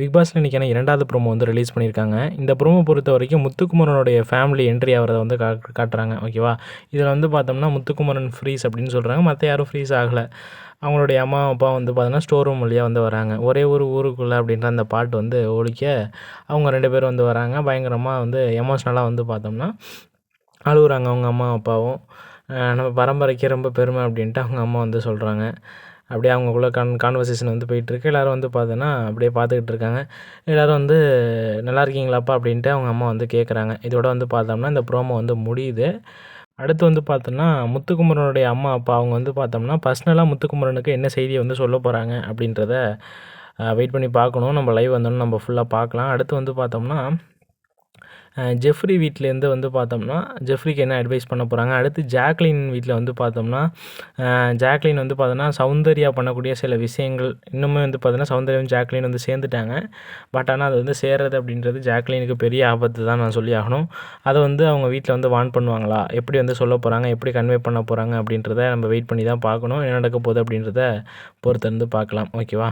Big பாஸ்ல இன்றைக்கான 2வது ப்ரோமோ வந்து ரிலீஸ் பண்ணியிருக்காங்க. இந்த ப்ரோமோ பொறுத்தவரைக்கும் முத்துக்குமரனுடைய ஃபேமிலி என்ட்ரி ஆவறத வந்து காட்டுறாங்க. ஓகேவா? இதில வந்து பார்த்தோம்னா முத்துக்குமரன் ஃப்ரீஸ் அப்படின்னு சொல்றாங்க. மத்த யாரும் ஃப்ரீஸ் ஆகல. அவங்களுடைய அம்மா, அப்பா வந்து பார்த்தோன்னா ஸ்டோர் ரூம் வழியா வந்து வராங்க. ஒரே ஒரு ஊருக்குள்ள அப்படின்ற அந்த பாட்டு வந்து ஒலிக்க, அவங்க 2 பேரும் வந்து வராங்க. பயங்கரமா வந்து எமோஷ்னலா வந்து பார்த்தோம்னா அழுவுறாங்க அவங்க அம்மா, அப்பாவும். நம்ம பரம்பரைக்கே ரொம்ப பெருமை அப்படின்ட்டு அவங்க அம்மா வந்து சொல்றாங்க. அப்படியே அவங்களுக்குள்ள கான்வர்சேஷன் வந்து போயிட்டுருக்கு. எல்லோரும் வந்து பார்த்தோன்னா, அப்படியே பார்த்துக்கிட்டு இருக்காங்க. எல்லோரும் வந்து "நல்லா இருக்கீங்களாப்பா?" அப்படின்ட்டு அவங்க அம்மா வந்து கேட்குறாங்க. இதோட வந்து பார்த்தோம்னா, இந்த ப்ரோமோ வந்து முடியுது. அடுத்து வந்து பார்த்தோம்னா, முத்துக்குமரனுடைய அம்மா, அப்பா அவங்க வந்து பார்த்தோம்னா, பர்சனலா முத்துக்குமரனுக்கு என்ன செய்திய வந்து சொல்லப் போறாங்க அப்படின்றத வெயிட் பண்ணி பார்க்கணும். நம்ம லைவ் வந்தோனே நம்ம ஃபுல்லா பார்க்கலாம். அடுத்து வந்து பார்த்தோம்னா ஜெஃப்ரி வீட்லேருந்து வந்து பார்த்தோம்னா, ஜெஃப்ரிக்கு என்ன அட்வைஸ் பண்ண போகிறாங்க. அடுத்து ஜாக்லின் வீட்டில் வந்து பார்த்தோம்னா, ஜாக்லின் வந்து பார்த்தோன்னா, சௌந்தர்யா பண்ணக்கூடிய சில விஷயங்கள் இன்னுமே வந்து பார்த்தோன்னா, சௌந்தர்யாவும் ஜாக்லின் வந்து சேர்ந்துட்டாங்க. பட் ஆனால் அது வந்து சேர்றது அப்படின்றது ஜாக்லினுக்கு பெரிய ஆபத்து தான் நான் சொல்லி ஆகணும். அதை வந்து அவங்க வீட்டில் வந்து வார்ன் பண்ணுவாங்களா? எப்படி வந்து சொல்ல போகிறாங்க? எப்படி கன்வே பண்ண போகிறாங்க? அப்படின்றத நம்ம வெயிட் பண்ணி தான் பார்க்கணும். என்ன நடக்க போகுது அப்படின்றத பொறுத்திருந்து பார்க்கலாம். ஓகேவா?